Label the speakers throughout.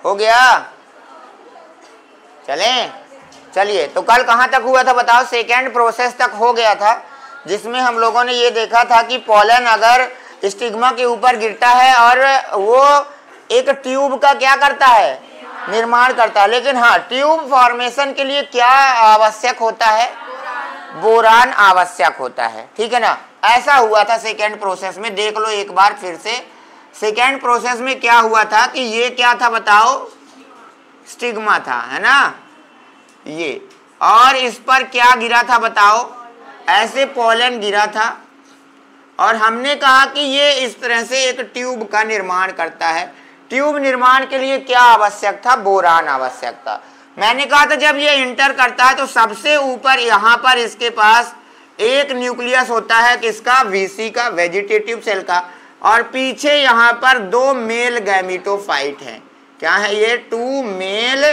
Speaker 1: हो गया? चलें, चलिए। तो कल कहाँ तक हुआ था बताओ? सेकेंड प्रोसेस तक हो गया था, जिसमें हम लोगों ने ये देखा था कि पोलन अगर स्टिग्मा के ऊपर गिरता है और वो एक ट्यूब का क्या करता है? निर्माण करता है। लेकिन हाँ, ट्यूब फॉर्मेशन के लिए क्या आवश्यक होता है? बोरान आवश्यक होता है, ठीक है ना। ऐसा हुआ था सेकेंड प्रोसेस में, देख लो एक बार फिर से। सेकेंड प्रोसेस में क्या हुआ था कि ये क्या था बताओ? स्टिग्मा था, है ना ये, और इस पर क्या गिरा था बताओ? ऐसे पोलन गिरा था, और हमने कहा कि ये इस तरह से एक ट्यूब का निर्माण करता है। ट्यूब निर्माण के लिए क्या आवश्यक था? बोरान आवश्यक था। मैंने कहा था जब ये इंटर करता है तो सबसे ऊपर यहाँ पर इसके पास एक न्यूक्लियस होता है, किसका? वीसी का, वेजिटेटिव सेल का, और पीछे यहाँ पर 2 मेल गैमीटोफाइट हैं। क्या है ये? 2 मेल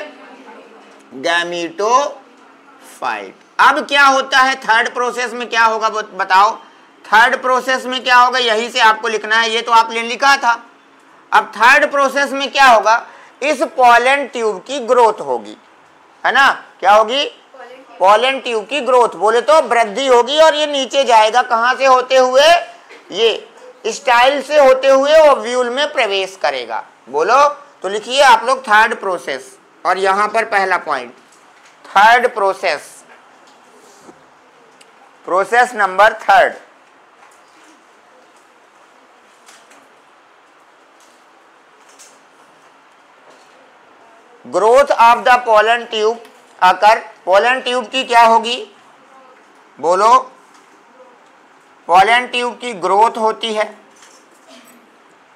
Speaker 1: गैमीटोफाइट। अब क्या होता है थर्ड प्रोसेस में? क्या होगा बताओ? थर्ड प्रोसेस में क्या होगा? यही से आपको लिखना है, ये तो आपने लिखा था। अब थर्ड प्रोसेस में क्या होगा? इस पोलन ट्यूब की ग्रोथ होगी, है ना। क्या होगी? पोलन ट्यूब की ग्रोथ, बोले तो वृद्धि होगी, और ये नीचे जाएगा कहां से होते हुए? ये स्टाइल से होते हुए ओव्यूल में प्रवेश करेगा। बोलो तो लिखिए आप लोग थर्ड प्रोसेस, और यहां पर पहला point third process, process number third. Growth of the pollen tube occur. Pollen tube की क्या होगी? बोलो, पोलन ट्यूब की ग्रोथ होती है।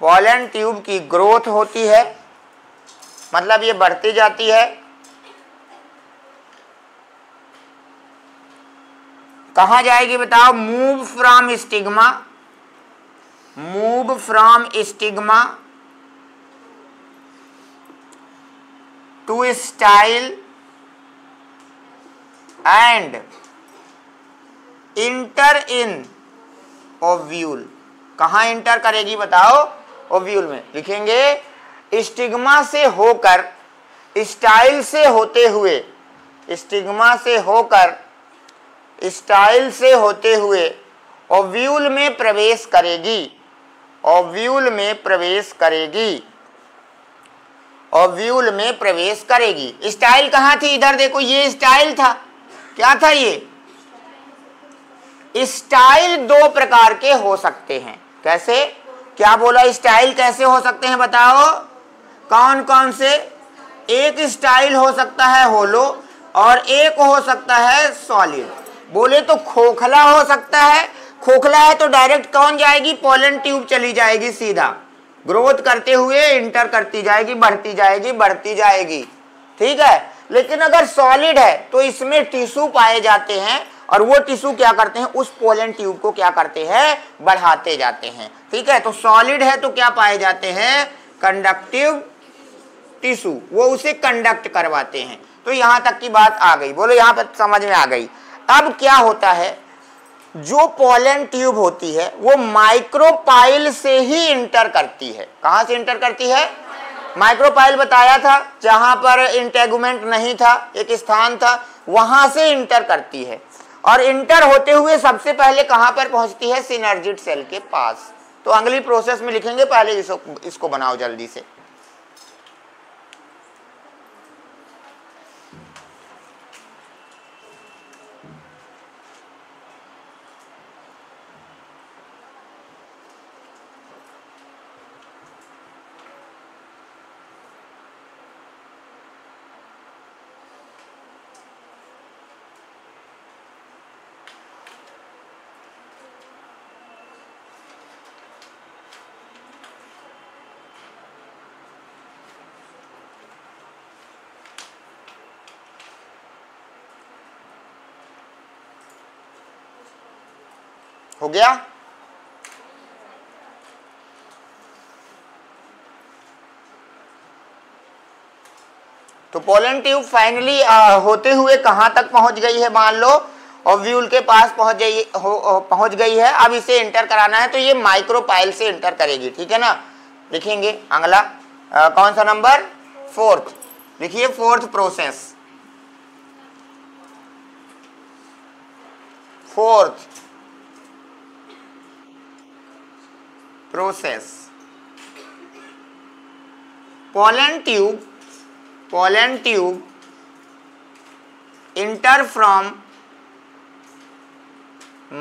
Speaker 1: पोलन ट्यूब की ग्रोथ होती है, मतलब ये बढ़ती जाती है। कहाँ जाएगी बताओ? Move from stigma, move from stigma to style and enter in ovule. कहाँ इंटर करेगी बताओ? ओव्यूल में। लिखेंगे स्टिग्मा से होकर, स्टाइल से होते हुए, स्टिग्मा से होकर, स्टाइल से होते हुए ओव्यूल में प्रवेश करेगी, ओव्यूल में प्रवेश करेगी, ओव्यूल में प्रवेश करेगी। स्टाइल कहाँ थी? इधर देखो, ये स्टाइल था। क्या था ये? स्टाइल 2 प्रकार के हो सकते हैं। कैसे? क्या बोला? स्टाइल कैसे हो सकते हैं बताओ? कौन कौन से? एक स्टाइल हो सकता है होलो, और एक हो सकता है सॉलिड। बोले तो खोखला हो सकता है। खोखला है तो डायरेक्ट कौन जाएगी? पोलन ट्यूब चली जाएगी, सीधा ग्रोथ करते हुए इंटर करती जाएगी, बढ़ती जाएगी, बढ़ती जाएगी, ठीक है। लेकिन अगर सॉलिड है तो इसमें टिश्यू पाए जाते हैं, और वो टिश्यू क्या करते हैं? उस पोलन ट्यूब को क्या करते हैं? बढ़ाते जाते हैं, ठीक है। तो सॉलिड है तो क्या पाए जाते हैं? कंडक्टिव टिश्यू, वो उसे कंडक्ट करवाते हैं। तो यहां तक की बात आ गई। बोलो यहां पर समझ में आ गई। अब क्या होता है? जो पोलन ट्यूब होती है वो माइक्रोपाइल से ही इंटर करती है। कहां से इंटर करती है? माइक्रोपाइल बताया था, जहां पर इंटेगुमेंट नहीं था, एक स्थान था, वहां से इंटर करती है। और इंटर होते हुए सबसे पहले कहां पर पहुंचती है? सिनर्जिड सेल के पास। तो अगली प्रोसेस में लिखेंगे, पहले इसको बनाओ जल्दी से। हो गया? तो पोलन ट्यूब फाइनली होते हुए कहां तक पहुंच गई है? मान लो ओव्यूल के पास पहुंच गई है। अब इसे इंटर कराना है तो ये माइक्रोपाइल से इंटर करेगी, ठीक है ना। लिखेंगे अगला कौन सा नंबर? फोर्थ, देखिए fourth process, fourth process, pollen tube enter from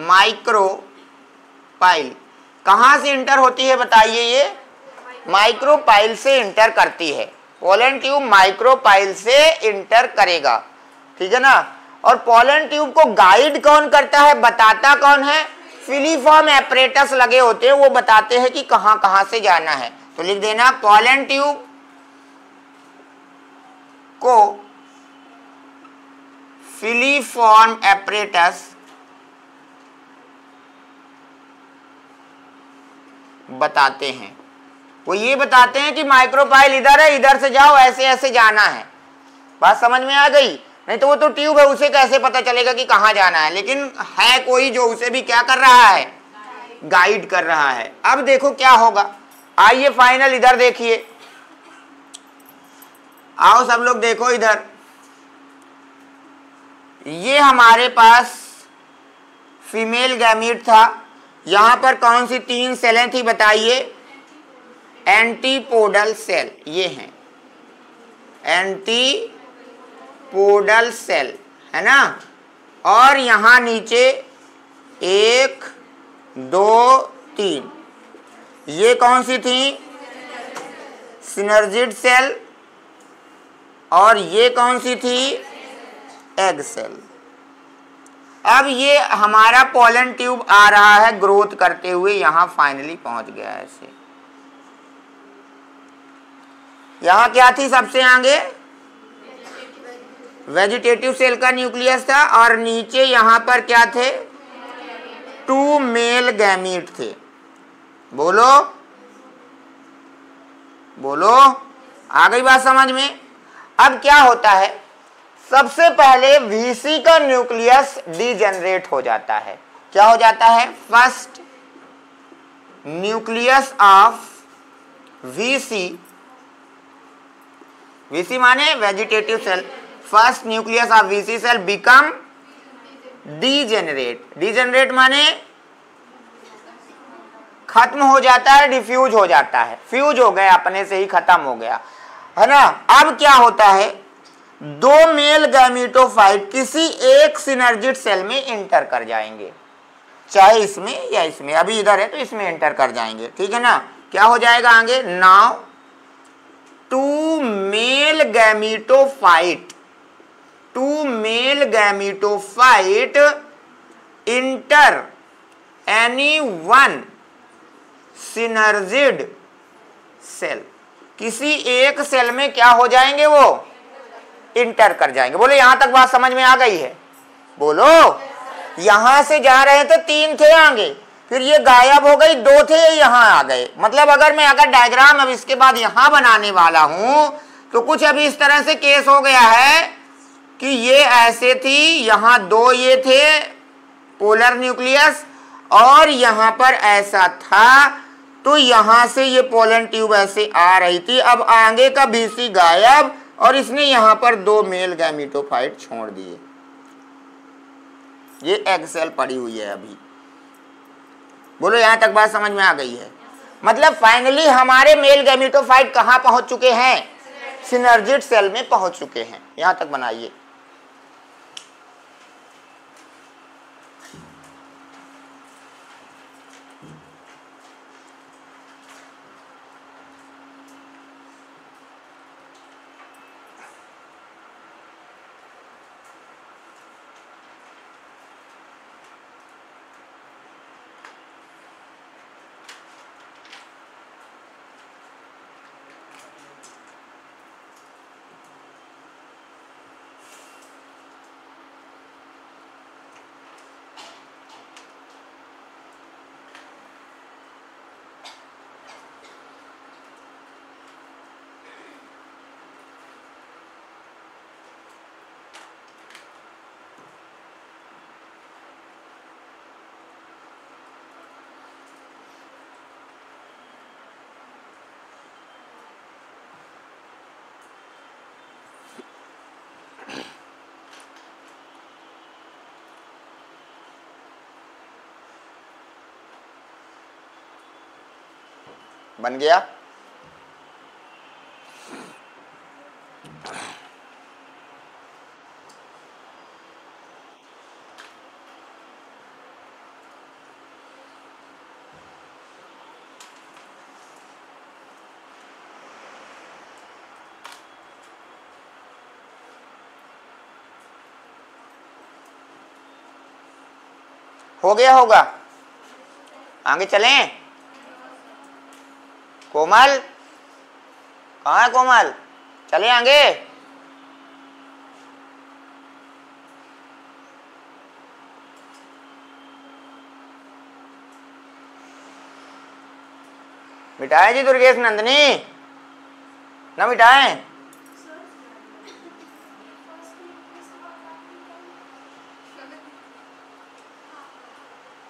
Speaker 1: micropyle. कहां से इंटर होती है बताइए? ये माइक्रोपाइल से इंटर करती है। पोलन ट्यूब माइक्रोपाइल से इंटर करेगा, ठीक है ना। और पोलन ट्यूब को गाइड कौन करता है, बताता कौन है? फिलीफॉर्म एपरेटस लगे होते हैं, वो बताते हैं कि कहां कहां से जाना है। तो लिख देना पोलन ट्यूब को फिलीफॉर्म एपरेटस बताते हैं। वो ये बताते हैं कि माइक्रोपाइल इधर है, इधर से जाओ, ऐसे ऐसे जाना है। बात समझ में आ गई? नहीं तो वो तो ट्यूब है, उसे कैसे पता चलेगा कि कहां जाना है? लेकिन है कोई जो उसे भी क्या कर रहा है, गाइड कर रहा है। अब देखो क्या होगा, आइए फाइनल इधर देखिए, आओ सब लोग देखो इधर। ये हमारे पास फीमेल गैमीट था। यहां पर कौन सी 3 सेलें थी बताइए? एंटीपोडल सेल, ये हैं एंटीपोडल सेल, है ना। और यहां नीचे 1 2 3, ये कौन सी थी? Synergid cell. और ये कौन सी थी? Egg cell. अब ये हमारा पोलन ट्यूब आ रहा है ग्रोथ करते हुए, यहां फाइनली पहुंच गया है ऐसे। यहां क्या थी सबसे आगे? वेजिटेटिव सेल का न्यूक्लियस था। और नीचे यहां पर क्या थे? 2 मेल गैमीट थे। बोलो बोलो, आ गई बात समझ में? अब क्या होता है, सबसे पहले वीसी का न्यूक्लियस डीजेनरेट हो जाता है। क्या हो जाता है? First nucleus of VC, VC माने vegetative cell, first nucleus of VC cell become degenerate. Degenerate माने खत्म हो जाता है, डिफ्यूज हो जाता है, फ्यूज हो गया, अपने से ही खत्म हो गया, है ना। अब क्या होता है, 2 मेल गैमीटोफाइट किसी एक सिनर्जिड सेल में इंटर कर जाएंगे, चाहे इसमें या इसमें। अभी इधर है तो इसमें इंटर कर जाएंगे, ठीक है ना। क्या हो जाएगा आगे? Now 2 male gametophyte, 2 male gametophyte enter any one synergid cell. किसी एक सेल में क्या हो जाएंगे? वो इंटर कर जाएंगे। बोलो यहां तक बात समझ में आ गई है? बोलो। यहां से जा रहे थे 3 थे आगे, फिर ये गायब हो गई, 2 थे यहां आ गए। मतलब अगर मैं डायग्राम अब इसके बाद यहां बनाने वाला हूं तो कुछ अभी इस तरह से केस हो गया है कि ये ऐसे थी, यहां 2 ये थे पोलर न्यूक्लियस, और यहां पर ऐसा था, तो यहां से ये पोलन ट्यूब ऐसे आ रही थी। अब आगे का बीसी गायब, और इसने यहां पर 2 मेल गैमीटोफाइट छोड़ दिए। ये एग सेल पड़ी हुई है अभी। बोलो यहां तक बात समझ में आ गई है? मतलब फाइनली हमारे मेल गैमीटोफाइट कहां पहुंच चुके हैं? सिनर्जिड सेल में पहुंच चुके हैं। यहां तक बनाइए। बन गया। हो गया होगा, आगे चलें। कोमल, कहाँ है कोमल? चले आगे। मिटाए जी दुर्गेश नंदिनी, ना मिटाए?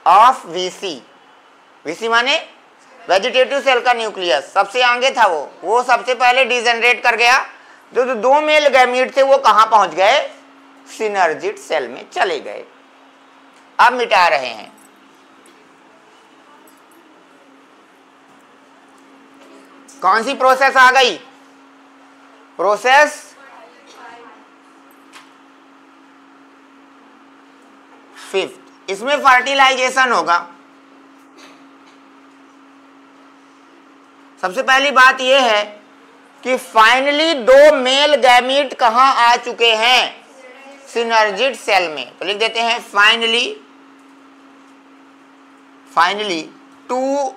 Speaker 1: ऑफ वीसी, वीसी माने वेजिटेटिव सेल का न्यूक्लियस, सबसे आगे था वो सबसे पहले डिजेनरेट कर गया। जो दो मेल गैमीट थे वो कहां पहुंच गए? सिनर्जिड सेल में चले गए। अब मिटा रहे हैं। कौन सी प्रोसेस आ गई? Process fifth. इसमें फर्टिलाइजेशन होगा। सबसे पहली बात यह है कि फाइनली दो मेल गैमीट कहां आ चुके हैं? सिनर्जिड सेल में। तो लिख देते हैं finally two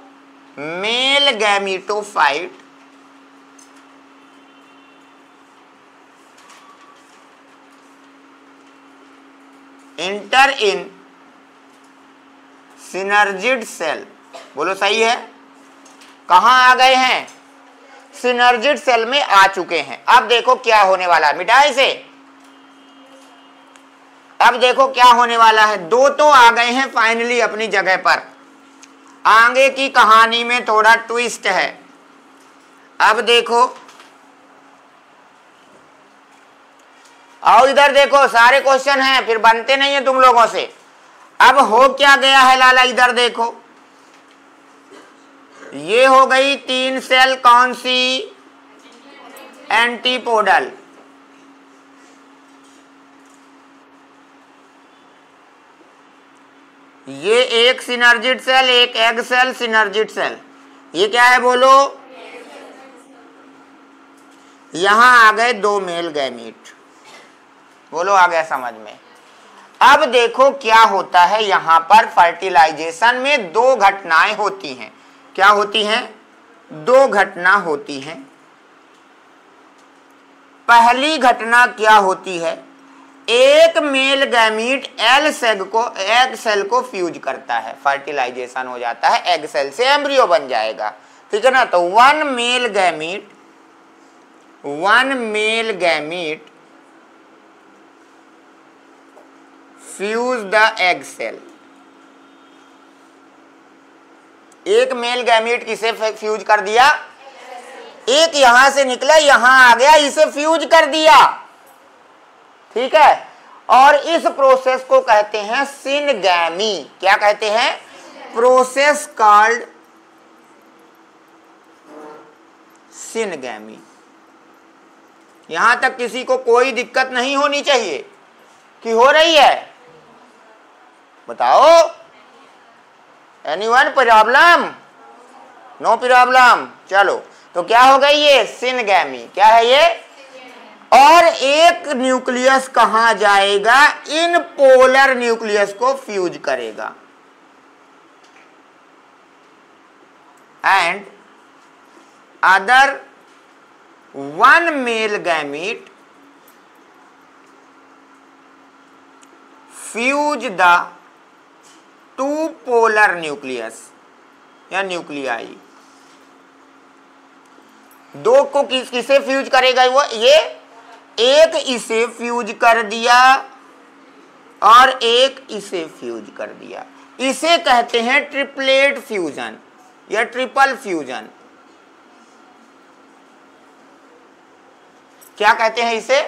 Speaker 1: male gametophyte enter in synergid cell. बोलो सही है? कहां आ गए हैं? सिनर्जिड सेल में आ चुके हैं। अब देखो क्या होने वाला है। मिटाए इसे। अब देखो क्या होने वाला है। दो तो आ गए हैं फाइनली अपनी जगह पर। आगे की कहानी में थोड़ा ट्विस्ट है। अब देखो, आओ इधर देखो, सारे क्वेश्चन हैं, फिर बनते नहीं है तुम लोगों से। अब हो क्या गया है लाला, इधर देखो। ये हो गई 3 सेल, कौन सी? एंटीपोडल। ये एक सिनर्जिड सेल, एक एग सेल, सिनर्जिड सेल। ये क्या है बोलो? यहां आ गए दो मेल गैमीट। बोलो आ गया समझ में? अब देखो क्या होता है। यहां पर फर्टिलाइजेशन में दो घटनाएं होती हैं। क्या होती हैं? दो घटना होती हैं। पहली घटना क्या होती है? एक मेल गैमीट एग सेल को फ्यूज करता है, फर्टिलाइजेशन हो जाता है, एग सेल से एम्ब्रियो बन जाएगा। ठीक है ना? तो one male gamete fuse the egg cell. एक मेल गैमीट किसे फ्यूज कर दिया? एक यहां से निकला, यहां आ गया, इसे फ्यूज कर दिया। ठीक है? और इस प्रोसेस को कहते हैं सिनगैमी। क्या कहते हैं? Process called syngamy. यहां तक किसी को कोई दिक्कत नहीं होनी चाहिए कि हो रही है? बताओ, एनीवन प्रॉब्लम? No problem. चलो, तो क्या हो गई ये? सिनगैमी। क्या है ये? और एक न्यूक्लियस कहां जाएगा? इन पोलर न्यूक्लियस को फ्यूज करेगा। And other one male gamete fuse the two polar nucleus या न्यूक्लियाई। दो को किसे फ्यूज करेगा वो? ये एक इसे फ्यूज कर दिया और एक इसे फ्यूज कर दिया। इसे कहते हैं ट्रिपलेट फ्यूजन या ट्रिपल फ्यूजन। क्या कहते हैं इसे?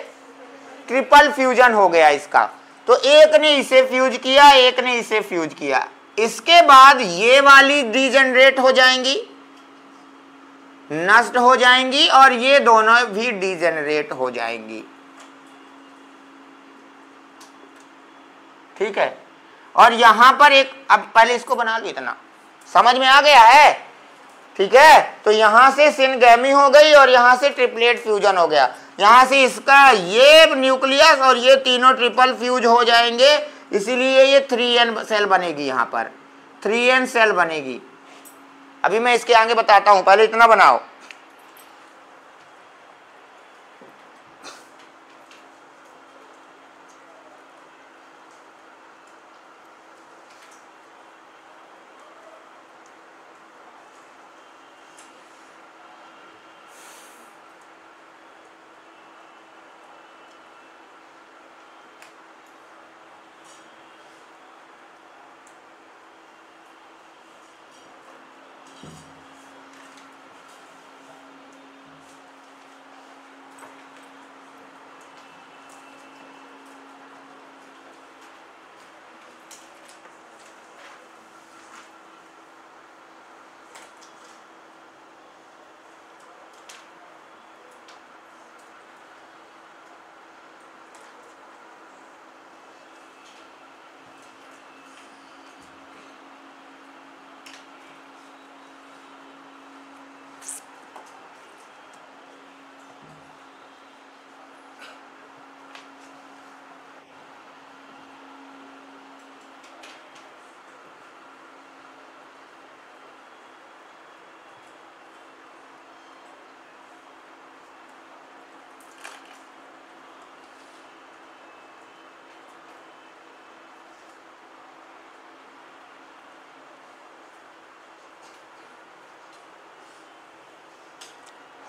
Speaker 1: ट्रिपल फ्यूजन हो गया इसका। तो एक ने इसे फ्यूज किया, एक ने इसे फ्यूज किया। इसके बाद ये वाली डिजेनरेट हो जाएंगी नष्ट हो जाएंगी और ये दोनों भी डिजेनरेट हो जाएंगी। ठीक है, और यहां पर एक, अब पहले इसको बना लो, इतना समझ में आ गया है? ठीक है, तो यहां से सिनगैमी हो गई और यहां से ट्रिपलेट फ्यूजन हो गया। यहां से इसका ये न्यूक्लियस और ये तीनों ट्रिपल फ्यूज हो जाएंगे, इसीलिए ये 3n सेल बनेगी। यहां पर 3n सेल बनेगी। अभी मैं इसके आगे बताता हूं, पहले इतना बनाओ।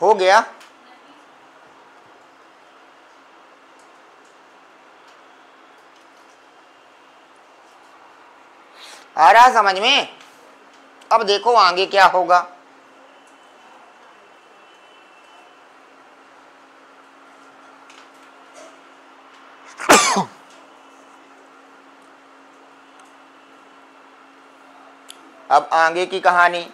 Speaker 1: हो गया? आ रहा समझ में? अब देखो आगे क्या होगा। अब आगे की कहानी।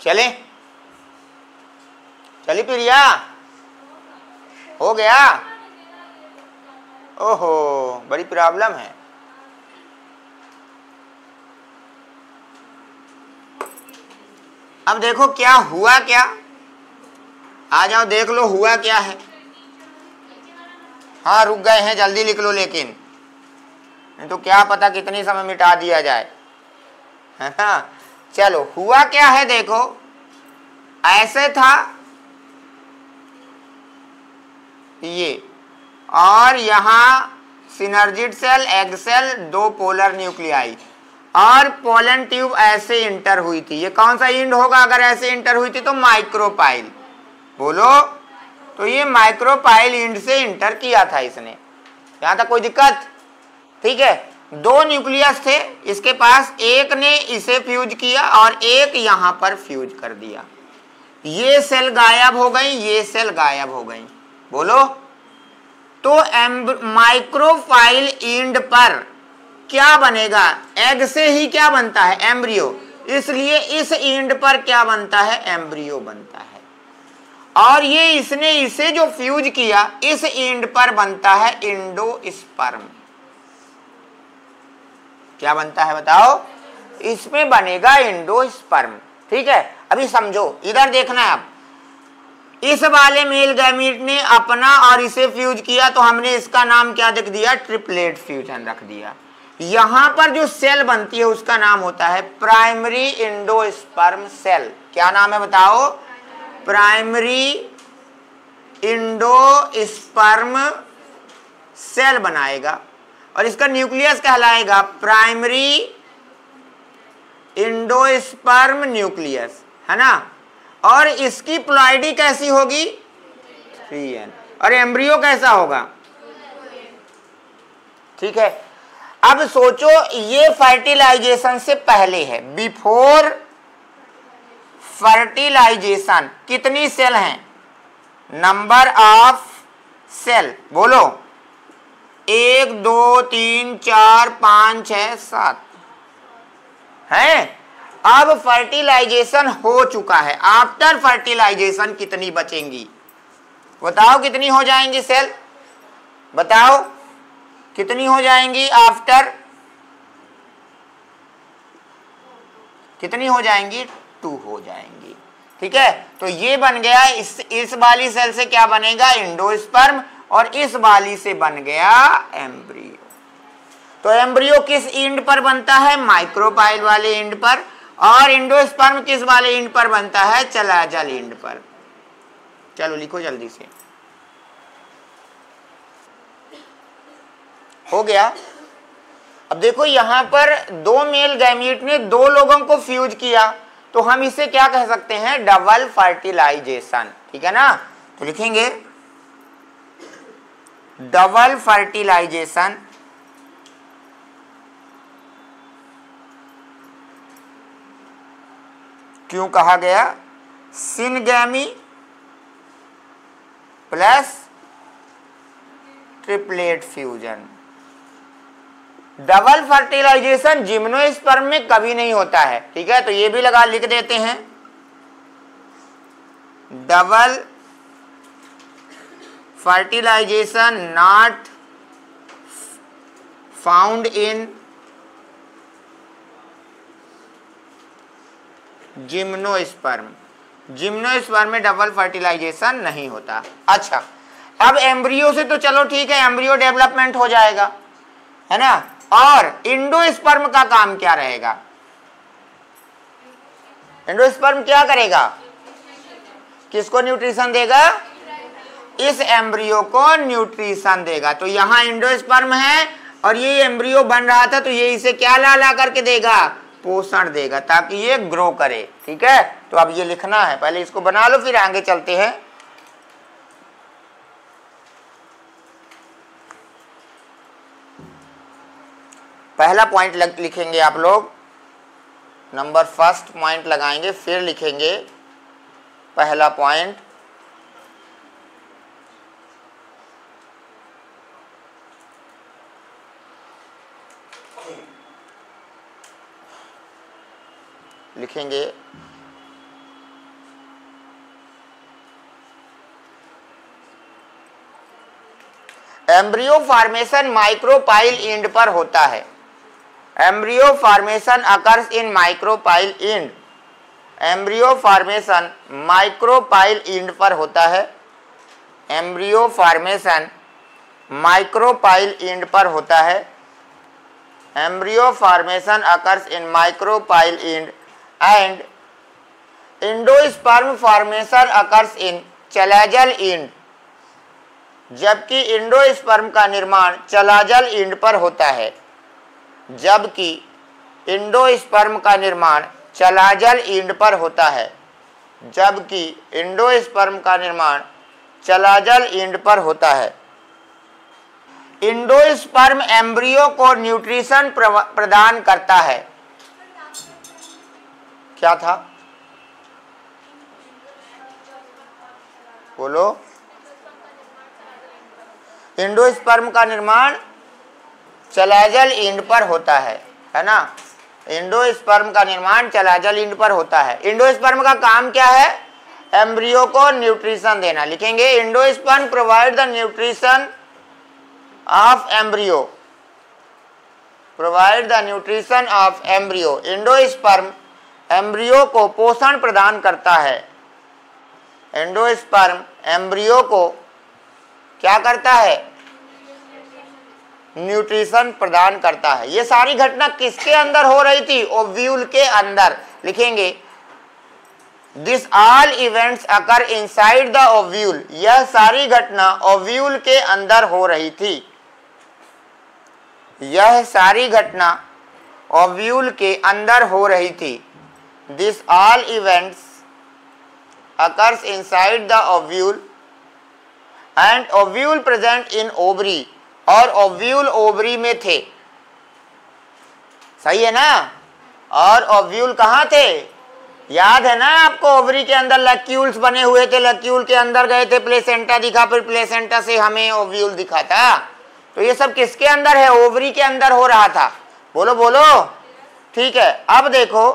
Speaker 1: चले चली प्रिया? हो गया? ओहो, बड़ी प्रॉब्लम है। अब देखो क्या हुआ, क्या आ जाओ देख लो हुआ क्या है। हाँ रुक गए हैं, जल्दी लिख लो, लेकिन नहीं तो क्या पता कितनी समय मिटा दिया जाए, है ना। चलो हुआ क्या है देखो, ऐसे था ये, और यहां सिनर्जिड सेल, एग सेल, दो पोलर न्यूक्लियाई, और पोलन ट्यूब ऐसे इंटर हुई थी। ये कौन सा इंड होगा अगर ऐसे इंटर हुई थी? तो माइक्रोपाइल। बोलो, तो ये माइक्रोपाइल इंड से इंटर किया था इसने। यहां तक कोई दिक्कत? ठीक है, दो न्यूक्लियस थे इसके पास, एक ने इसे फ्यूज किया और एक यहां पर फ्यूज कर दिया। ये सेल गायब हो गई, ये सेल गायब हो गई। बोलो, तो माइक्रोपाइल इंड पर क्या बनेगा? एग से ही क्या बनता है? एम्ब्रियो। इसलिए इस इंड पर क्या बनता है? एम्ब्रियो बनता है। और ये इसने इसे जो फ्यूज किया, इस इंड पर बनता है इंडोस्पर्म। क्या बनता है बताओ? इसमें बनेगा इंडोस्पर्म। ठीक है, अभी समझो, इधर देखना है। अब इस वाले मेल गैमीट ने अपना और इसे फ्यूज किया, तो हमने इसका नाम क्या लिख दिया? ट्रिपलेट फ्यूजन रख दिया। यहां पर जो सेल बनती है उसका नाम होता है प्राइमरी इंडोस्पर्म सेल। क्या नाम है बताओ? प्राइमरी इंडोस्पर्म सेल बनाएगा और इसका न्यूक्लियस कहलाएगा प्राइमरी इंडोस्पर्म न्यूक्लियस, है ना। और इसकी प्लॉइडी कैसी होगी 3n, और एम्ब्रियो कैसा होगा, ठीक है। अब सोचो ये फर्टिलाइजेशन से पहले है, बिफोर फर्टिलाइजेशन कितनी सेल हैं, नंबर ऑफ सेल बोलो, 1 2 3 4 5 6 7 है। अब फर्टिलाइजेशन हो चुका है, आफ्टर फर्टिलाइजेशन कितनी बचेंगी बताओ, कितनी हो जाएंगी सेल, बताओ कितनी हो जाएंगी आफ्टर, कितनी हो जाएंगी 2 हो जाएंगी, ठीक है। तो ये बन गया, इस वाली सेल से क्या बनेगा इंडोस्पर्म, और इस वाली से बन गया एम्ब्रियो। तो एम्ब्रियो किस एंड पर बनता है, माइक्रोपाइल वाले एंड पर, और इंडोस्पर्म किस वाले एंड पर बनता है, चलाजल एंड पर। चलो लिखो जल्दी से, हो गया। अब देखो यहां पर 2 मेल गैमीट ने 2 लोगों को फ्यूज किया, तो हम इसे क्या कह सकते हैं, डबल फर्टिलाइजेशन, ठीक है ना। तो लिखेंगे डबल फर्टिलाइजेशन क्यों कहा गया, syngamy plus triplet fusion. Double fertilisation gymnosperm में कभी नहीं होता है, ठीक है। तो ये भी लगा लिख देते हैं, double fertilisation not found in gymnosperm, gymnosperm में डबल फर्टिलाइजेशन नहीं होता। अच्छा, अब एम्ब्रियो से तो चलो ठीक है, एम्ब्रियो डेवलपमेंट हो जाएगा, है ना। और इंडोस्पर्म का काम क्या रहेगा, इंडोस्पर्म क्या करेगा, किसको न्यूट्रिशन देगा, इस एम्ब्रियो को न्यूट्रिशन देगा। तो यहां इंडोस्पर्म है और ये एम्ब्रियो बन रहा था, तो ये इसे क्या ला ला करके देगा, पोषण देगा, ताकि ये ग्रो करे, ठीक है। तो अब ये लिखना है, पहले इसको बना लो फिर आगे चलते हैं। पहला पॉइंट लिखेंगे आप लोग, नंबर फर्स्ट पॉइंट लगाएंगे, फिर लिखेंगे पहला पॉइंट। लिखेंगे एम्ब्रियो फॉर्मेशन माइक्रोपाइल एंड पर होता है, embryo formation occurs in micropyle and, embryo formation micropyle and पर होता है, एम्ब्रियो फॉर्मेशन माइक्रोपाइल एंड पर होता है, embryo formation occurs in micropyle and and endosperm formation occurs in chalazal end, जबकि इंडोस्पर्म का निर्माण चलाजल एंड पर होता है, जबकि इंडोस्पर्म का निर्माण चलाजल एंड पर होता है, जबकि इंडोस्पर्म का निर्माण चलाजल एंड पर होता है। इंडोस्पर्म एम्ब्रियो को न्यूट्रिशन प्रदान करता है, क्या था बोलो, इंडोस्पर्म का निर्माण चलाजल एंड पर होता है ना, इंडोस्पर्म का निर्माण चलाजल एंड पर होता है। इंडोस्पर्म का काम क्या है, एम्ब्रियो को न्यूट्रिशन देना, लिखेंगे endosperm provide the nutrition of embryo, provide the nutrition of embryo, endosperm embryo को पोषण प्रदान करता है, एंडोस्पर्म एम्ब्रियो को क्या करता है, न्यूट्रिशन प्रदान करता है। ये सारी घटना किसके अंदर हो रही थी, ओव्यूल के अंदर, लिखेंगे this all events occur inside the ovule, यह सारी घटना ओव्यूल के अंदर हो रही थी। यह सारी घटना ओव्यूल के अंदर हो रही थी। This all events occurs inside the ovule and ovule present in ovary, और ओव्यूल ओवरी में थे। सही है ना? और ओव्यूल कहाँ थे? याद है ना आपको? ओवरी के अंदर लैक्यूल्स बने हुए थे, लैक्यूल के अंदर गए थे, प्लेसेंटा दिखा, फिर प्लेसेंटा से हमें ओव्यूल दिखा था। तो ये सब किसके अंदर है? ओवरी के अंदर हो रहा था। बोलो बोलो। ठीक है, अब देखो,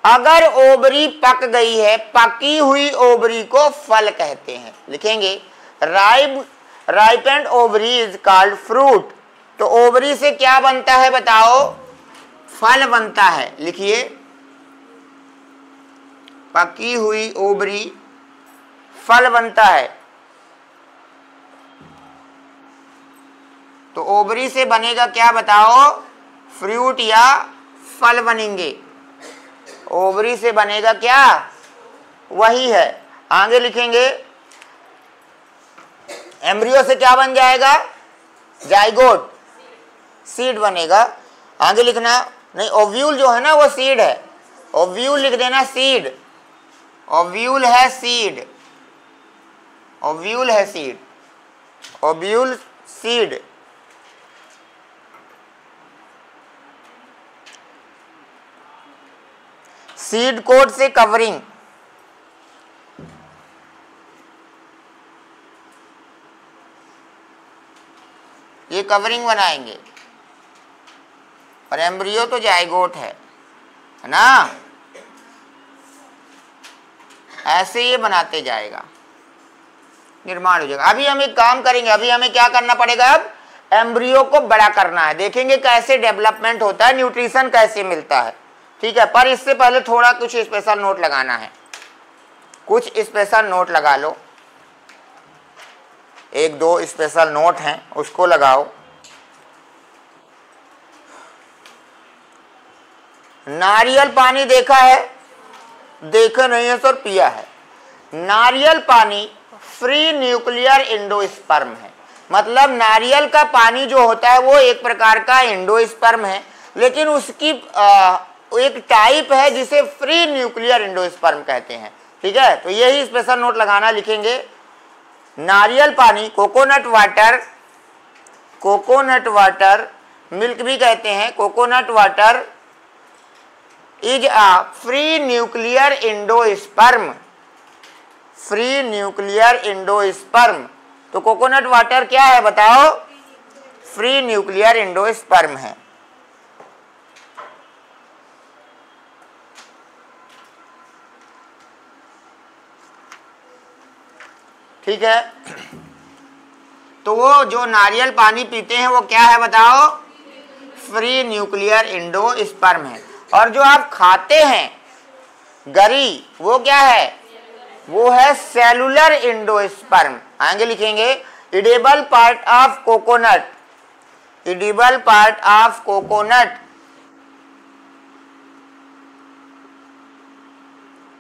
Speaker 1: अगर ओवरी पक गई है, पकी हुई ओवरी को फल कहते हैं। लिखेंगे ripened ovary is called fruit. तो ओवरी से क्या बनता है बताओ? फल बनता है। लिखिए, पकी हुई ओवरी फल बनता है। तो ओवरी से बनेगा क्या बताओ? फ्रूट या फल बनेंगे। ओवरी से बनेगा क्या? वही है। आगे लिखेंगे, एम्ब्रियो से क्या बन जाएगा? जाइगोट, सीड बनेगा। आगे लिखना, नहीं, ओव्यूल जो है ना वो सीड है। ओव्यूल लिख देना, सीड। ओव्यूल है सीड, ओव्यूल है seed, ovule seed. Seed coat से कवरिंग, ये कवरिंग बनाएंगे। और एम्ब्रियो तो जाइगोट है ना? ऐसे ये बनाते जाएगा, निर्माण हो जाएगा। अभी हम एक काम करेंगे, अभी हमें क्या करना पड़ेगा? अब एम्ब्रियो को बड़ा करना है। देखेंगे कैसे डेवलपमेंट होता है, न्यूट्रिशन कैसे मिलता है। ठीक है, पर इससे पहले थोड़ा कुछ स्पेशल नोट लगाना है। कुछ स्पेशल नोट लगा लो, एक दो स्पेशल नोट हैं, उसको लगाओ। नारियल पानी देखा है? देखे नहीं है सर, पिया है। नारियल पानी फ्री न्यूक्लियर एंडोस्पर्म है। मतलब नारियल का पानी जो होता है वो एक प्रकार का एंडोस्पर्म है, लेकिन उसकी एक टाइप है जिसे फ्री न्यूक्लियर एंडोस्पर्म कहते हैं। ठीक है, तो यही स्पेशल नोट लगाना। लिखेंगे, नारियल पानी, coconut water, coconut water, milk भी कहते हैं, coconut water is a free nuclear endosperm, free nuclear endosperm. तो कोकोनट वाटर क्या है बताओ? फ्री न्यूक्लियर एंडोस्पर्म है। ठीक है, तो वो जो नारियल पानी पीते हैं वो क्या है बताओ? फ्री न्यूक्लियर एंडोस्पर्म है। और जो आप खाते हैं गरी, वो क्या है? वो है सेलुलर एंडोस्पर्म। आगे लिखेंगे, edible part of coconut, edible part of coconut,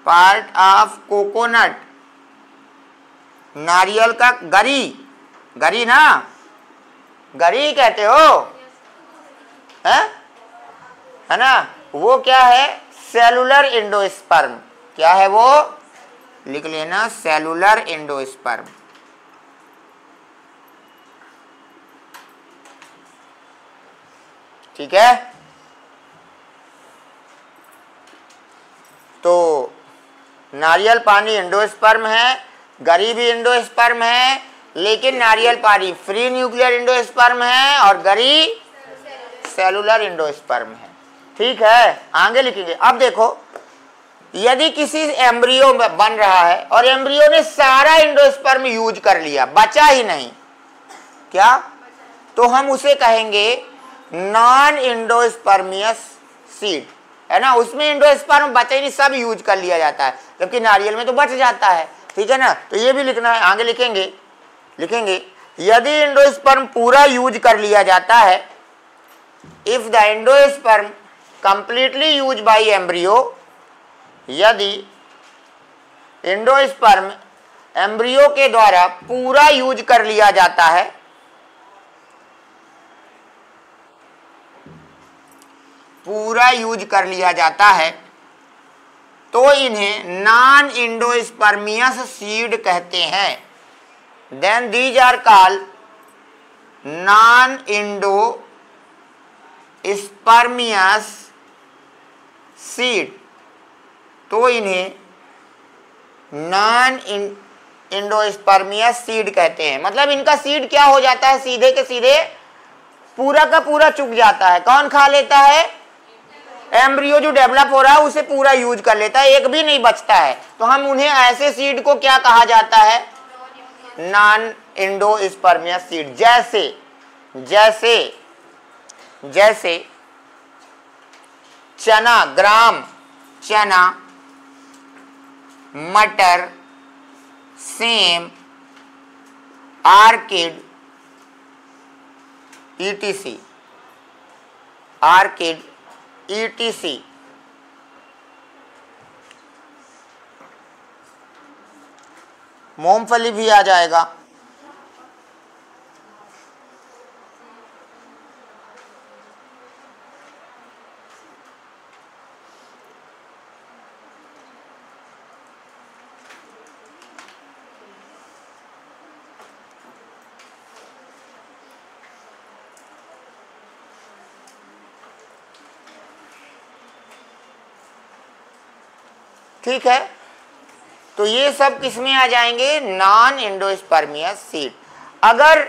Speaker 1: part of coconut, नारियल का गरी, गरी ना, गरी कहते हो, है ना? वो क्या है? Cellular endosperm. क्या है वो? लिख लेना, सेलुलर एंडोस्पर्म। ठीक है, तो नारियल पानी एंडोस्पर्म है, गरी भी एंडोस्पर्म है, लेकिन नारियल पानी फ्री न्यूक्लियर एंडोस्पर्म है और गरी सेलुलर एंडोस्पर्म है। ठीक है, आगे लिखेंगे। अब देखो, यदि किसी एम्ब्रियो में बन रहा है और एम्ब्रियो ने सारा एंडोस्पर्म यूज कर लिया, बचा ही नहीं, क्या? तो हम उसे कहेंगे नॉन एंडोस्पर्मियस सीड, है ना? उसमें एंडोस्पर्म बचा ही नहीं, सब यूज कर लिया जाता है, जबकि नारियल में तो बच जाता है। ठीक है ना? तो ये भी लिखना है। आगे लिखेंगे, लिखेंगे यदि एंडोस्पर्म पूरा यूज कर लिया जाता है, if the endosperm completely use by embryo, यदि एंडोस्पर्म एम्ब्रियो के द्वारा पूरा यूज कर लिया जाता है, पूरा यूज कर लिया जाता है, तो इन्हें नॉन एंडोस्पर्मियस सीड कहते हैं। Then these are called non endospermous seed. तो इन्हें नॉन एंडोस्पर्मियस सीड कहते हैं। मतलब इनका सीड क्या हो जाता है, सीधे के सीधे पूरा का पूरा चुक जाता है। कौन खा लेता है? एम्ब्रियो जो डेवलप हो रहा है उसे पूरा यूज कर लेता है, एक भी नहीं बचता है। तो हम उन्हें ऐसे सीड को क्या कहा जाता है? Non endospermous seed. जैसे जैसे जैसे चना, ग्राम चना, मटर, सेम, आर्किड, ETC, आर्किड, ETC। मूंगफली भी आ जाएगा। ठीक है, तो ये सब किसमें आ जाएंगे? Non endospermous seed. अगर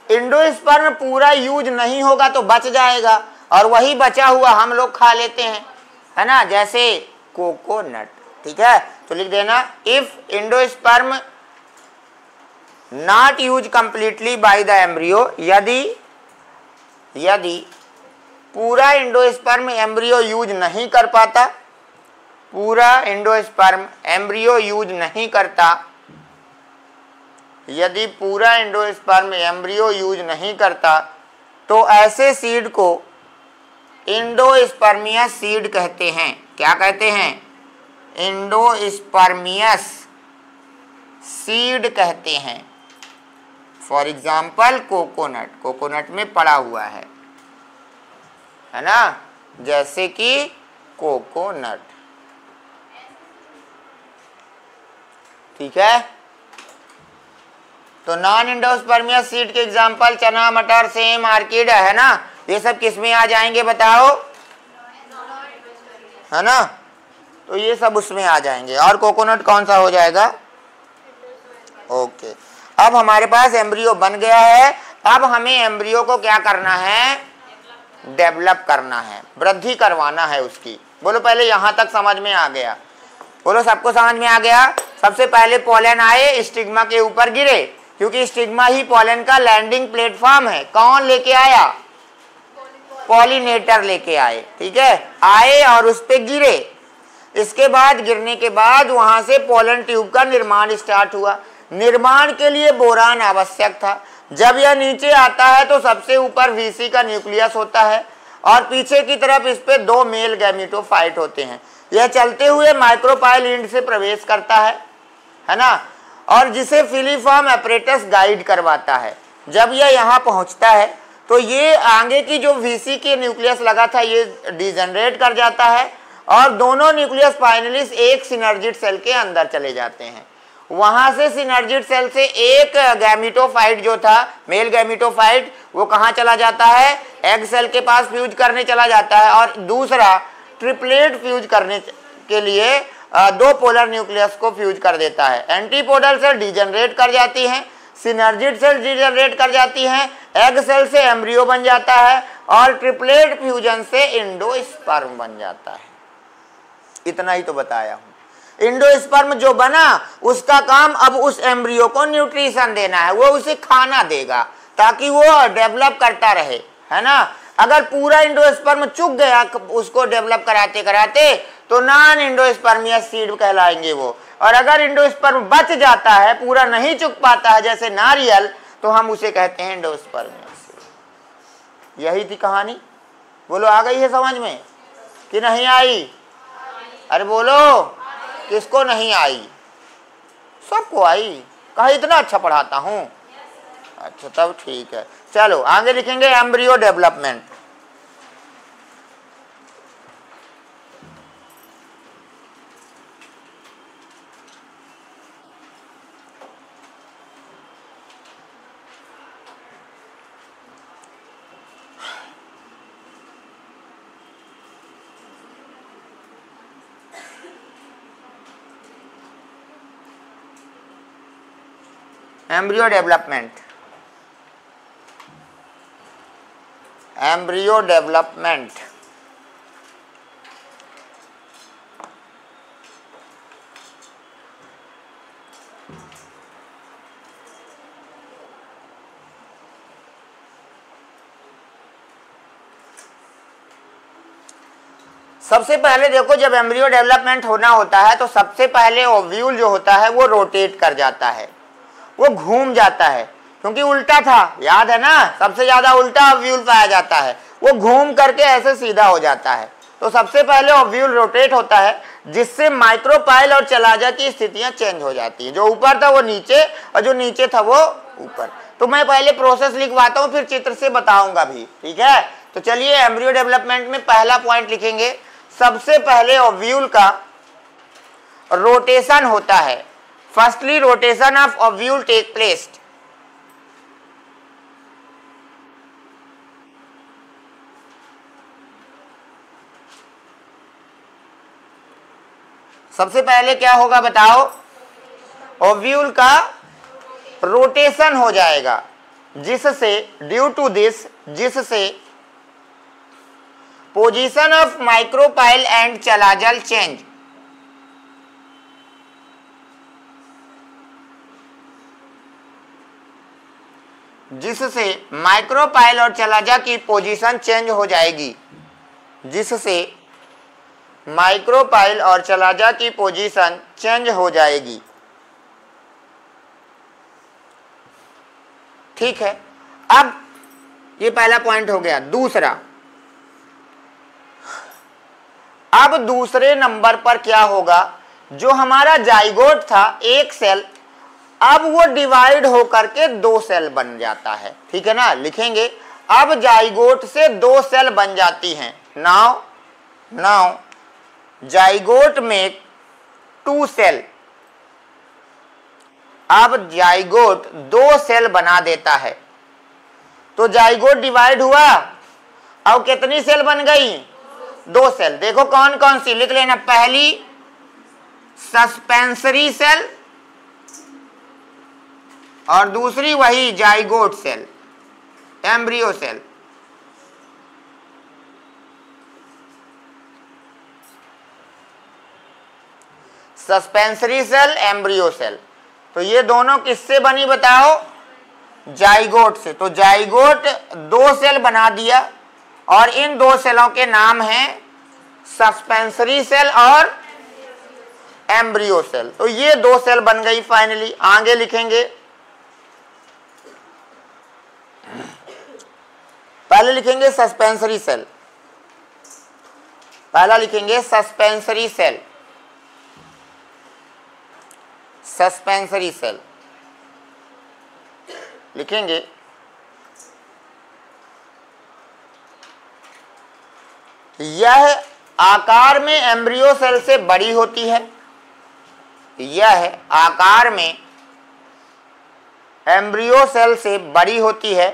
Speaker 1: एंडोस्पर्म पूरा यूज नहीं होगा तो बच जाएगा, और वही बचा हुआ हम लोग खा लेते हैं, है ना, जैसे कोकोनट। ठीक है, तो लिख देना, if endosperm not use completely by the embryo, यदि पूरा एंडोस्पर्म एम्ब्रियो यूज नहीं कर पाता, पूरा एंडोस्पर्म एम्ब्रियो यूज नहीं करता, यदि पूरा एंडोस्पर्म एम्ब्रियो यूज नहीं करता, तो ऐसे सीड को एंडोस्पर्मियस सीड कहते हैं। क्या कहते हैं? एंडोस्पर्मियस सीड कहते हैं। फॉर एग्जाम्पल कोकोनट, कोकोनट में पड़ा हुआ है ना, जैसे कि कोकोनट। ठीक है, तो नॉन एंडोस्पर्मियस सीड के एग्जाम्पल चना, मटर, सेम, आर्किड है ना, ये सब किस में आ जाएंगे बताओ? है ना, तो ये सब उसमें आ जाएंगे। और कोकोनट कौन सा हो जाएगा? ओके, अब हमारे पास एम्ब्रियो बन गया है। अब हमें एम्ब्रियो को क्या करना है? डेवलप करना है, वृद्धि करवाना है उसकी। बोलो पहले यहाँ तक समझ में आ गया? बोलो सबको समझ में आ गया? सबसे पहले पोलन आए, स्टिग्मा के ऊपर गिरे, क्योंकि स्टिग्मा ही पोलन का लैंडिंग प्लेटफॉर्म है। कौन लेके आया? पॉलिनेटर लेके आए। ठीक है, आए और उस पे गिरे। इसके बाद गिरने के बाद वहां से पोलन ट्यूब का निर्माण स्टार्ट हुआ। निर्माण के लिए बोरान आवश्यक था। जब यह नीचे आता है तो सबसे ऊपर VC का न्यूक्लियस होता है, और पीछे की तरफ इस पे 2 मेल गैमेटोफाइट होते हैं। यह चलते हुए माइक्रोपाइल एंड से प्रवेश करता है ना, और जिसे फिलीफॉर्म एपरेटस गाइड करवाता है। जब यह यहाँ पहुँचता है तो ये आगे की जो VC के न्यूक्लियस लगा था ये डिजनरेट कर जाता है, और दोनों न्यूक्लियस फाइनली एक सिनर्जिड सेल के अंदर चले जाते हैं। वहां से सिनर्जिड सेल से एक गैमेटोफाइट जो था, मेल गैमेटोफाइट, वो कहाँ चला जाता है? एग सेल के पास फ्यूज करने चला जाता है, और दूसरा ट्रिपलेट फ्यूज करने के लिए 2 पोलर न्यूक्लियस को फ्यूज कर देता है। एंटीपोडल सेल डिजनरेट कर जाती हैं, सिनर्जिड सेल डिजनरेट कर जाती हैं, एग सेल से एम्ब्रियो बन जाता है, और ट्रिपलेट फ्यूजन से एंडोस्पर्म बन जाता है। इतना ही तो बताया हूं। एंडोस्पर्म जो बना उसका काम अब उस एम्ब्रियो को न्यूट्रिशन देना है, वो उसे खाना देगा ताकि वो डेवलप करता रहे, है ना। अगर पूरा एंडोस्पर्म चुक गया उसको डेवलप कराते कराते तो नॉन एंडोस्पर्मियस सीड कहलाएंगे वो। और अगर एंडोस्पर्म बच जाता है, पूरा नहीं चुक पाता है जैसे नारियल, तो हम उसे कहते हैं एंडोस्पर्मियस सीड। यही थी कहानी। बोलो आ गई है समझ में कि नहीं आई? अरे बोलो किसको नहीं आई? सबको आई, कहा इतना अच्छा पढ़ाता हूँ। अच्छा तब ठीक है, चलो आगे लिखेंगे embryo development. Embryo development, embryo development. सबसे पहले देखो, जब एम्ब्रियो डेवलपमेंट होना होता है तो सबसे पहले ओव्यूल जो होता है वो रोटेट कर जाता है, वो घूम जाता है, क्योंकि उल्टा था, याद है ना, सबसे ज्यादा उल्टा ओव्यूल पाया जाता है, वो घूम करके ऐसे सीधा हो जाता है। तो सबसे पहले ओव्यूल रोटेट होता है, जिससे माइक्रोपाइल और चलाजा की स्थितियां चेंज हो जाती हैं। जो ऊपर था वो नीचे और जो नीचे था वो ऊपर। तो मैं पहले प्रोसेस लिखवाता हूं, फिर चित्र से बताऊंगा भी, ठीक है। तो चलिए एम्ब्रियो डेवलपमेंट में पहला पॉइंट लिखेंगे, सबसे पहले ओव्यूल का रोटेशन होता है। Firstly rotation of ovule take place. सबसे पहले क्या होगा बताओ, ओव्यूल का रोटेशन हो जाएगा, जिससे ड्यू टू दिस, जिससे position of micropyle and चलाजल change, जिससे माइक्रोपाइल और चलाजा की पोजीशन चेंज हो जाएगी, जिससे माइक्रोपाइल और चलाजा की पोजीशन चेंज हो जाएगी। ठीक है, अब ये पहला पॉइंट हो गया। दूसरा, अब दूसरे नंबर पर क्या होगा, जो हमारा जाइगोट था एक सेल, अब वो डिवाइड होकर के दो सेल बन जाता है। ठीक है ना, लिखेंगे अब जाइगोट से दो सेल बन जाती हैं। नाउ जाइगोट में टू सेल, अब जाइगोट दो सेल बना देता है। तो जाइगोट डिवाइड हुआ, अब कितनी सेल बन गई, दो सेल। देखो कौन कौन सी, लिख लेना। पहली सस्पेंसरी सेल और दूसरी वही zygote cell, embryo cell. Suspensory cell, embryo cell. तो ये दोनों किससे बनी बताओ, जाइगोट से। तो जाइगोट दो सेल बना दिया और इन दो सेलों के नाम हैं सस्पेंसरी सेल और एम्ब्रियो सेल। तो ये दो सेल बन गई फाइनली। आगे लिखेंगे, पहले लिखेंगे सस्पेंसरी सेल, पहला लिखेंगे सस्पेंसरी सेल, सस्पेंसरी सेल लिखेंगे। यह आकार में एम्ब्रियो सेल से बड़ी होती है, यह आकार में एम्ब्रियो सेल से बड़ी होती है।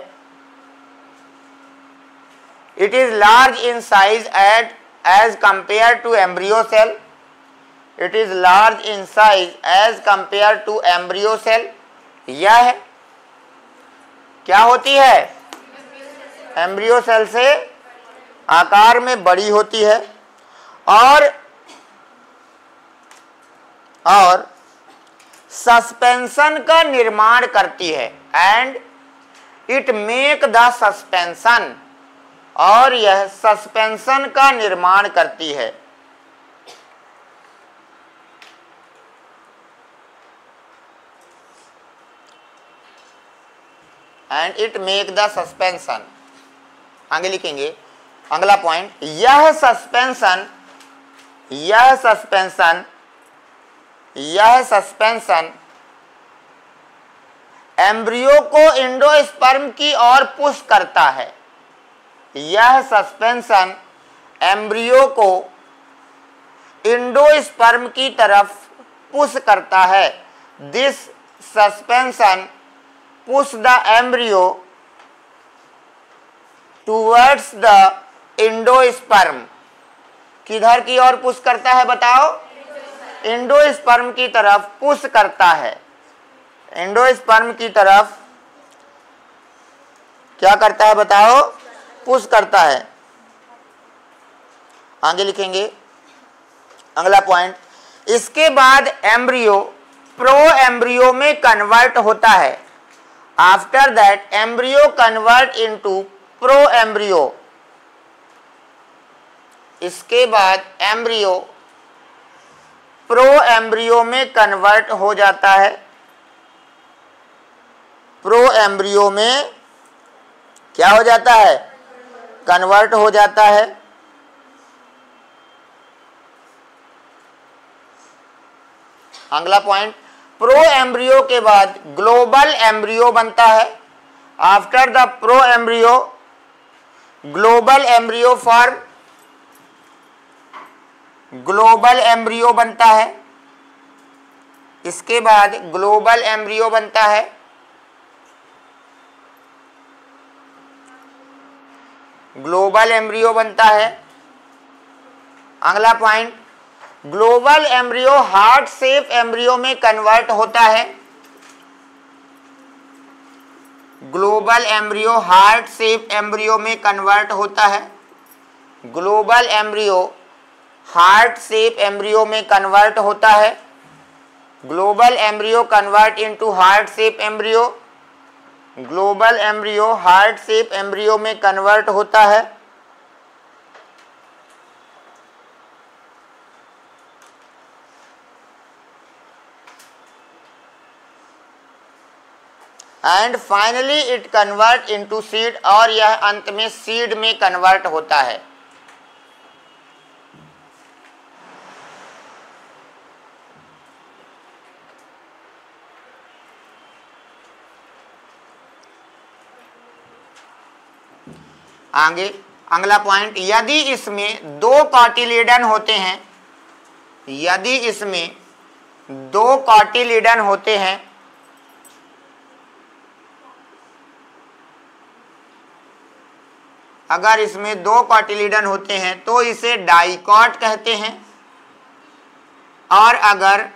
Speaker 1: It is large in size as compare to embryo cell, it is large in size as compare to embryo cell. यह क्या होती है, एम्ब्रियो सेल से आकार में बड़ी होती है और सस्पेंशन का निर्माण करती है। And it make the suspension, और यह सस्पेंशन का निर्माण करती है। And it make the suspension. आगे लिखेंगे अगला पॉइंट, यह सस्पेंशन एम्ब्रियो को एंडोस्पर्म की ओर पुश करता है। यह सस्पेंशन एम्ब्रियो को एंडोस्पर्म की तरफ पुश करता है। This suspension push the embryo towards the endosperm. किधर की ओर पुश करता है बताओ? एंडोस्पर्म की तरफ पुश करता है। एंडोस्पर्म की तरफ क्या करता है बताओ? पुश करता है। आगे लिखेंगे अगला पॉइंट। इसके बाद एम्ब्रियो प्रो एम्ब्रियो में कन्वर्ट होता है। After that embryo convert into pro embryo. इसके बाद एम्ब्रियो प्रो एम्ब्रियो में कन्वर्ट हो जाता है। प्रो एम्ब्रियो में क्या हो जाता है? कन्वर्ट हो जाता है। अगला पॉइंट, प्रो एम्ब्रियो के बाद ग्लोबल एम्ब्रियो बनता है। After the pro embryo global embryo form. Global embryo बनता है। इसके बाद ग्लोबल एम्ब्रियो बनता है। ग्लोबल एम्ब्रियो बनता है। अगला point, global embryo heart shape embryo में कन्वर्ट होता है। Global embryo heart shape embryo में कन्वर्ट होता है। Global embryo heart shape embryo में कन्वर्ट होता है। Global embryo convert into heart shape embryo. Global embryo heart shape embryo में कन्वर्ट होता है। And finally it convert into seed, और यह अंत में सीड में कन्वर्ट होता है। आगे अगला पॉइंट, यदि इसमें दो कॉटिलिडन होते हैं, यदि इसमें दो कॉटिलिडन होते हैं, अगर इसमें दो कॉटिलिडन होते हैं तो इसे डाइकॉट कहते हैं, और अगर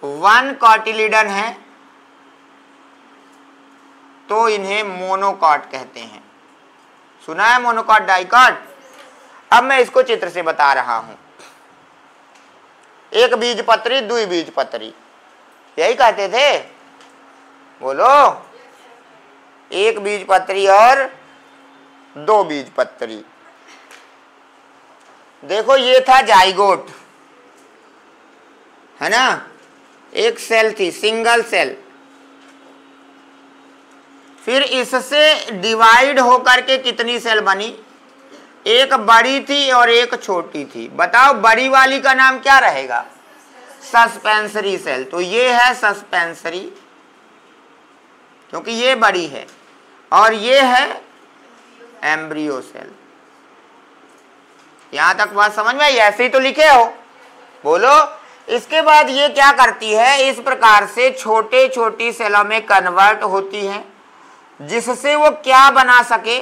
Speaker 1: वन कॉटिलिडन है तो इन्हें मोनोकॉट कहते हैं। सुना है मोनोकॉट, डाइकॉट? अब मैं इसको चित्र से बता रहा हूं। एक बीजपत्री, दुई बीजपत्री, यही कहते थे, बोलो। एक बीजपत्री और दो बीजपत्री। देखो ये था जाइगोट, है ना? एक सेल थी, सिंगल सेल। फिर इससे डिवाइड होकर के कितनी सेल बनी? एक बड़ी थी और एक छोटी थी। बताओ बड़ी वाली का नाम क्या रहेगा? Suspensory cell. तो ये है सस्पेंसरी, क्योंकि ये बड़ी है, और ये है एम्ब्रियो सेल। यहां तक बात समझ में आई? ऐसे ही तो लिखे हो, बोलो। इसके बाद ये क्या करती है? इस प्रकार से छोटे छोटी सेलों में कन्वर्ट होती है, जिससे वो क्या बना सके?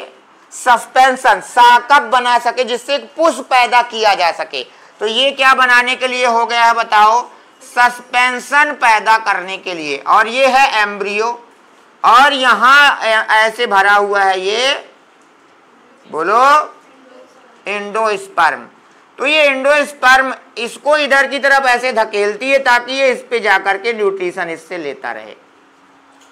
Speaker 1: सस्पेंशन, साकत बना सके, जिससे एक पुश पैदा किया जा सके। तो ये क्या बनाने के लिए हो गया है बताओ? सस्पेंशन पैदा करने के लिए। और ये है एम्ब्रियो, और यहां ऐसे भरा हुआ है ये, बोलो, एंडोस्पर्म। तो ये एंडोस्पर्म इसको इधर की तरफ ऐसे धकेलती है ताकि ये इस पे जाकर के न्यूट्रिशन इससे लेता रहे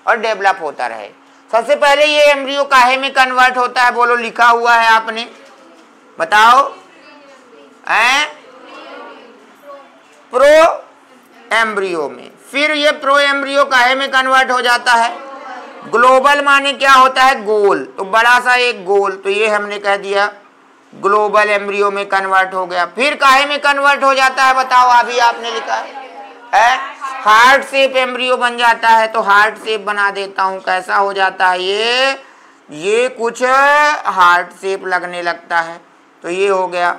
Speaker 1: और डेवलप होता रहे। सबसे पहले ये एम्ब्रियो काहे में कन्वर्ट होता है? बोलो, लिखा हुआ है आपने, बताओ। प्रो एम्ब्रियो में। फिर ये प्रो एम्ब्रियो काहे में कन्वर्ट हो जाता है? ग्लोबल माने क्या होता है? गोल। तो बड़ा सा एक गोल, तो ये हमने कह दिया ग्लोबल एम्ब्रियो में कन्वर्ट हो गया। फिर काहे में कन्वर्ट हो जाता है बताओ? अभी आपने लिखा है हार्ट शेप एम्ब्रियो बन जाता है। तो हार्ट शेप बना देता हूं, कैसा हो जाता है ये कुछ हार्ट शेप लगने लगता है। तो ये हो गया।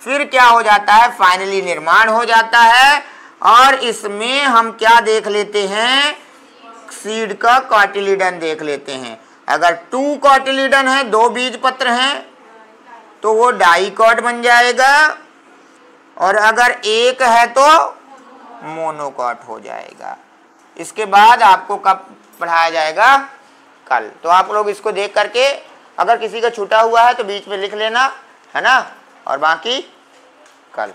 Speaker 1: फिर क्या हो जाता है, फाइनली निर्माण हो जाता है और इसमें हम क्या देख लेते हैं, सीड का कॉटिलिडन देख लेते हैं। अगर 2 कॉटिलिडन है, 2 बीज पत्र हैं, तो वो डाइकॉट बन जाएगा और अगर 1 है तो मोनोकॉट हो जाएगा। इसके बाद आपको कब पढ़ाया जाएगा, कल। तो आप लोग इसको देख करके अगर किसी का छूटा हुआ है तो बीच में लिख लेना, है ना, और बाकी कल।